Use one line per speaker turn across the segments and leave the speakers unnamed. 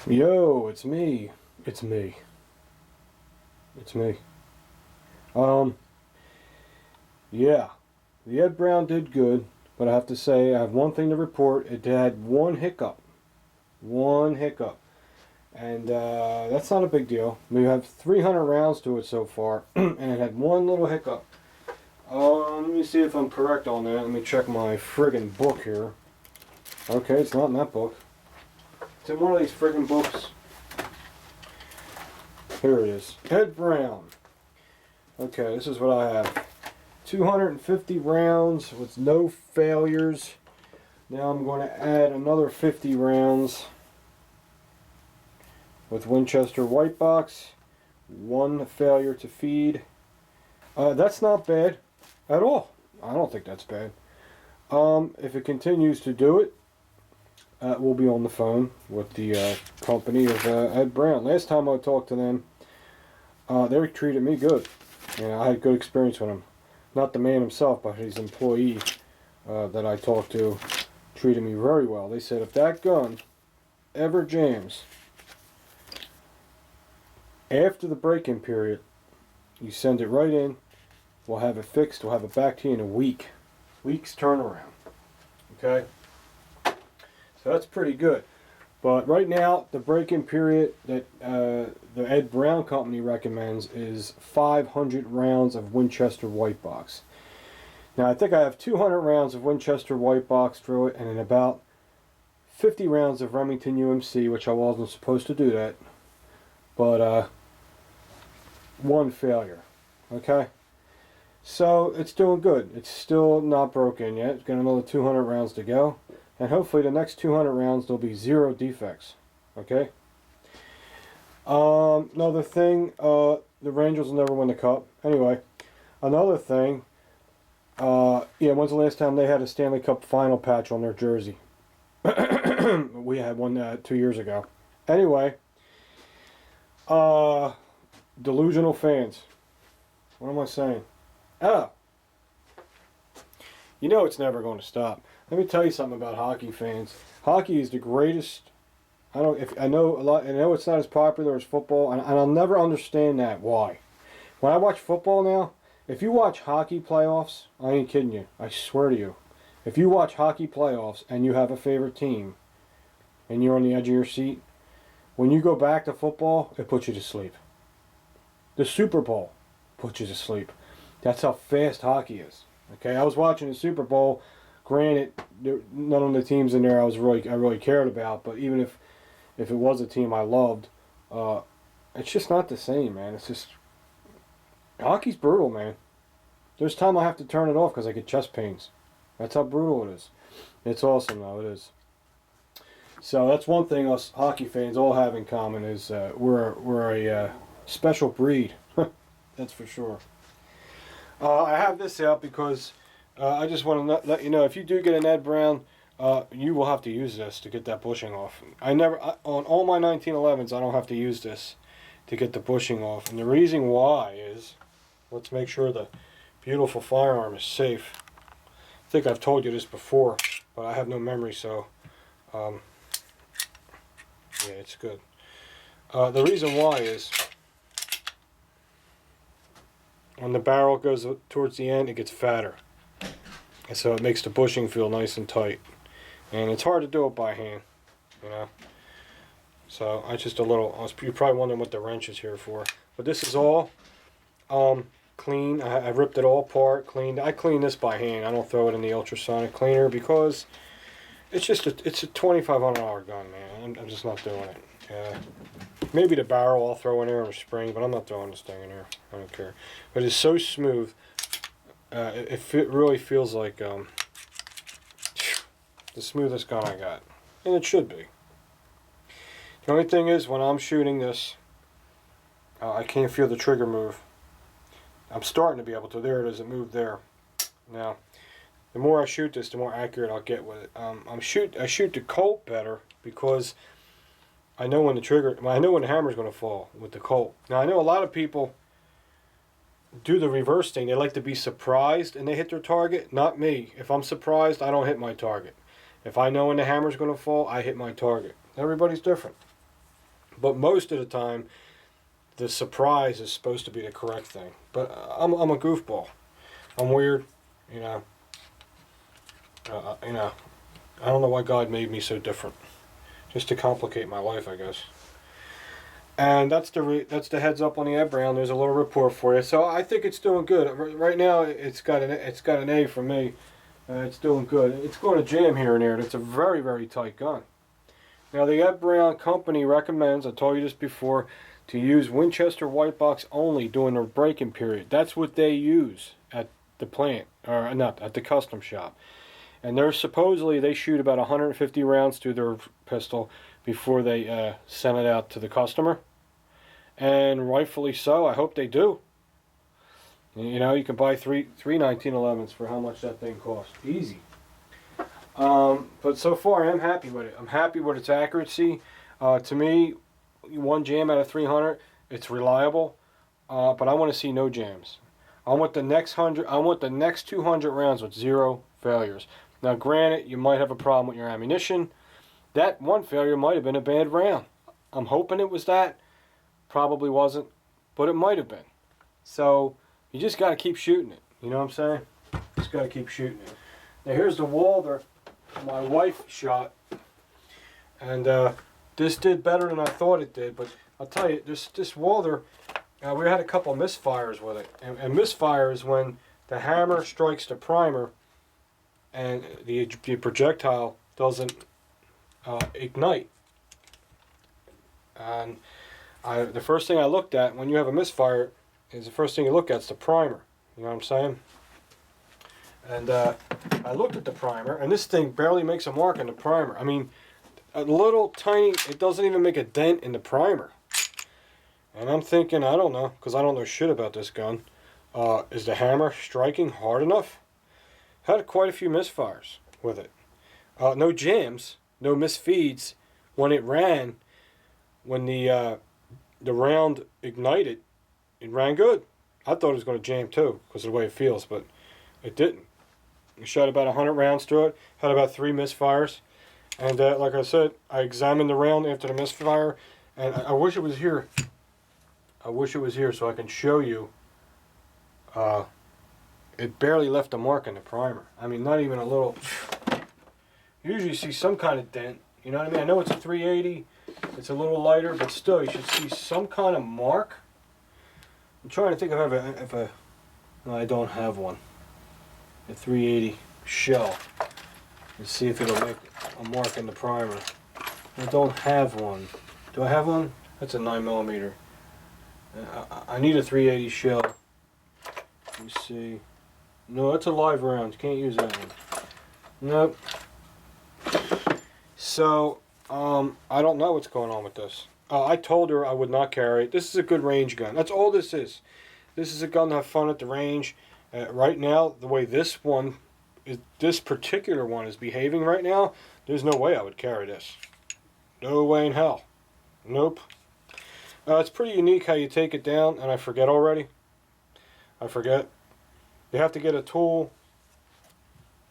Yo, it's me. It's me. It's me. Yeah. The Ed Brown did good, but I have to say I have one thing to report. It had one hiccup. One hiccup. And that's not a big deal. We have 300 rounds to it so far, and it had one little hiccup. Let me see if I'm correct on that. Let me check my friggin' book here. Okay, it's not in that book. It's in one of these friggin' books. Here it is. Ed Brown. Okay, this is what I have. 250 rounds with no failures. Now I'm going to add another 50 rounds with Winchester White Box. One failure to feed. That's not bad at all. I don't think that's bad. If it continues to do it, we'll be on the phone with the company of Ed Brown. Last time I talked to them, they treated me good. I had good experience with him. Not the man himself, but his employee that I talked to treated me very well. They said if that gun ever jams after the break-in period, you send it right in. We'll have it fixed. We'll have it back to you in a week. Week's turnaround. Okay? So that's pretty good. But right now, the break-in period that the Ed Brown company recommends is 500 rounds of Winchester White Box. Now, I think I have 200 rounds of Winchester White Box through it, and then about 50 rounds of Remington UMC, which I wasn't supposed to do that. But one failure. Okay? So, it's doing good. It's still not broken yet. It's got another 200 rounds to go. And hopefully the next 200 rounds there'll be 0 defects. Okay? Another thing, the Rangers will never win the cup. Anyway, another thing, when's the last time they had a Stanley Cup final patch on their jersey? We had one 2 years ago. Anyway, delusional fans. What am I saying? It's never going to stop. Let me tell you something about hockey fans. Hockey is the greatest. I know it's not as popular as football, and I'll never understand that. Why? When I watch football now, if you watch hockey playoffs, I ain't kidding you. I swear to you, if you watch hockey playoffs and you have a favorite team, and you're on the edge of your seat, when you go back to football, it puts you to sleep. The Super Bowl puts you to sleep. That's how fast hockey is. Okay, I was watching the Super Bowl. Granted, none of the teams in there I really cared about, but even if it was a team I loved, it's just not the same, man. It's just hockey's brutal, man. There's time I have to turn it off because I get chest pains. That's how brutal it is. It's awesome, though. It is. So that's one thing us hockey fans all have in common is we're a special breed. That's for sure. I have this out because I just want to let you know, if you do get an Ed Brown, you will have to use this to get that bushing off. On all my 1911s, I don't have to use this to get the bushing off. And the reason why is, let's make sure the beautiful firearm is safe. I think I've told you this before, but I have no memory, so yeah, it's good. The reason why is, when the barrel goes towards the end, it gets fatter. And so it makes the bushing feel nice and tight. And it's hard to do it by hand, So you're probably wondering what the wrench is here for. But this is all clean. I ripped it all apart, cleaned. I clean this by hand. I don't throw it in the ultrasonic cleaner because it's a $2,500 gun, man. I'm just not doing it. Maybe the barrel I'll throw in there or a spring, but I'm not throwing this thing in there. I don't care. But it's so smooth. It really feels like the smoothest gun I got. And it should be. The only thing is, when I'm shooting this, I can't feel the trigger move. I'm starting to be able to. There it is. It moved there. Now, the more I shoot this, the more accurate I'll get with it. I shoot the Colt better because I know when the hammer's going to fall with the Colt. Now, I know a lot of people do the reverse thing. They like to be surprised and they hit their target. Not me. If I'm surprised, I don't hit my target. If I know when the hammer's going to fall, I hit my target. Everybody's different. But most of the time, the surprise is supposed to be the correct thing. But I'm a goofball. I'm weird, you know. You know, I don't know why God made me so different. Just to complicate my life, I guess. And that's the heads up on the Ed Brown. There's a little report for you. So I think it's doing good. Right now, it's got an A from me. It's doing good. It's going to jam here and there. It's a very, very tight gun. Now the Ed Brown company recommends, I told you this before, to use Winchester white box only during the break-in period. That's what they use at the plant, or not at the custom shop. And they're supposedly they shoot about 150 rounds through their pistol before they send it out to the customer. And rightfully so. I hope they do. You know, you can buy three 1911s for how much that thing costs. Easy. But so far, I'm happy with it. I'm happy with its accuracy. To me, one jam out of 300, it's reliable. But I want to see no jams. I want the next 200 rounds with 0 failures. Now, granted, you might have a problem with your ammunition. That one failure might have been a bad round. I'm hoping it was that. Probably wasn't, but it might have been. So you just got to keep shooting it. You know what I'm saying? Just got to keep shooting it. Now here's the Walther my wife shot, and this did better than I thought it did. But I'll tell you, this Walther, we had a couple of misfires with it, and misfire is when the hammer strikes the primer, and the projectile doesn't ignite. And the first thing I looked at when you have a misfire is the first thing you look at is the primer. You know what I'm saying? And I looked at the primer, and this thing barely makes a mark on the primer. I mean, a little tiny, it doesn't even make a dent in the primer. And I'm thinking, I don't know, because I don't know shit about this gun. Is the hammer striking hard enough? Had quite a few misfires with it. No jams, no misfeeds. When it ran, when the round ignited, it ran good. I thought it was going to jam too, because of the way it feels, but it didn't. We shot about 100 rounds through it, had about 3 misfires, and like I said, I examined the round after the misfire, and I wish it was here. I wish it was here so I can show you. It barely left a mark in the primer. I mean, not even a little. You usually see some kind of dent. You know what I mean? I know it's a 380. It's a little lighter, but still, you should see some kind of mark. I'm trying to think if no, I don't have one. A 380 shell. Let's see if it'll make a mark in the primer. I don't have one. Do I have one? That's a 9mm. I need a 380 shell. Let me see. No, that's a live round. You can't use that one. Nope. So, I don't know what's going on with this. I told her I would not carry it. This is a good range gun. That's all this is. This is a gun to have fun at the range. Right now, the way this particular one is behaving right now, there's no way I would carry this. No way in hell. Nope. It's pretty unique how you take it down, and I forget already. I forget. You have to get a tool,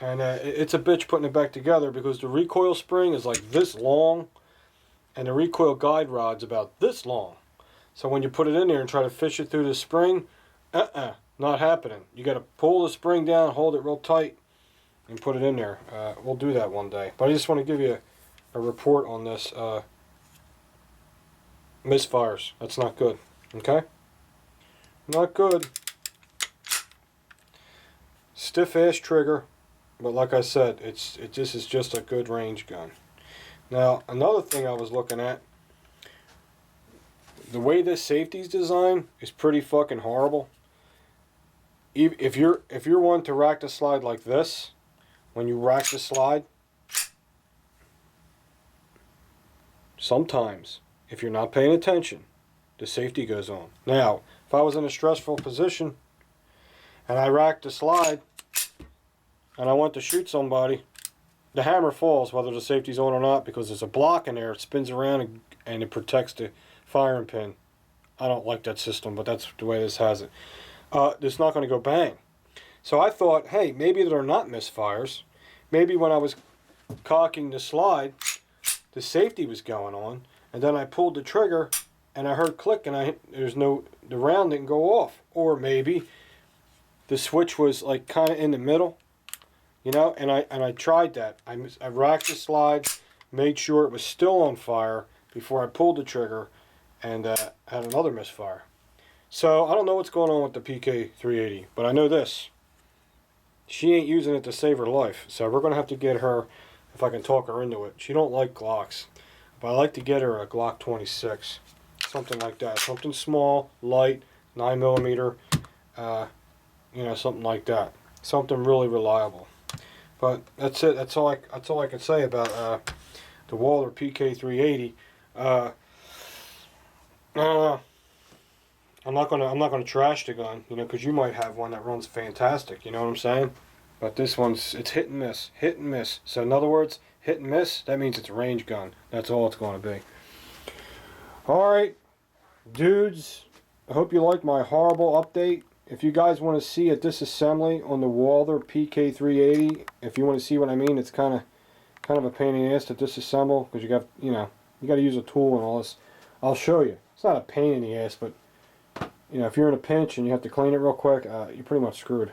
and it's a bitch putting it back together because the recoil spring is like this long, and the recoil guide rod's about this long. So when you put it in there and try to fish it through the spring, not happening. You got to pull the spring down, hold it real tight, and put it in there. We'll do that one day. But I just want to give you a report on this. Misfires. That's not good. Okay? Not good. Stiff ass trigger, but like I said, this is just a good range gun. Now, another thing I was looking at, the way this safety's designed is pretty fucking horrible. If you're one to rack the slide like this, when you rack the slide, sometimes if you're not paying attention, the safety goes on. Now, if I was in a stressful position and I racked the slide and I want to shoot somebody, the hammer falls whether the safety's on or not because there's a block in there. It spins around and it protects the firing pin. I don't like that system, but that's the way this has it. It's not going to go bang. So I thought, hey, maybe they're not misfires. Maybe when I was cocking the slide, the safety was going on, and then I pulled the trigger, and I heard click, and the round didn't go off. Or maybe the switch was like kind of in the middle, you know. And I tried that. I racked the slide, made sure it was still on fire before I pulled the trigger, and had another misfire. So I don't know what's going on with the PK380, but I know this. She ain't using it to save her life, so we're going to have to get her, if I can talk her into it. She don't like Glocks, but I like to get her a Glock 26, something like that. Something small, light, 9mm, you know, something like that. Something really reliable. But that's it. That's all I can say about the Walther PK380. I'm not gonna trash the gun, you know, because you might have one that runs fantastic. You know what I'm saying? But this it's hit and miss, hit and miss. So in other words, hit and miss. That means it's a range gun. That's all it's going to be. All right, dudes. I hope you like my horrible update. If you guys want to see a disassembly on the Walther PK380, if you want to see what I mean, it's kind of a pain in the ass to disassemble because you got to use a tool and all this. I'll show you. It's not a pain in the ass, but you know, if you're in a pinch and you have to clean it real quick, you're pretty much screwed.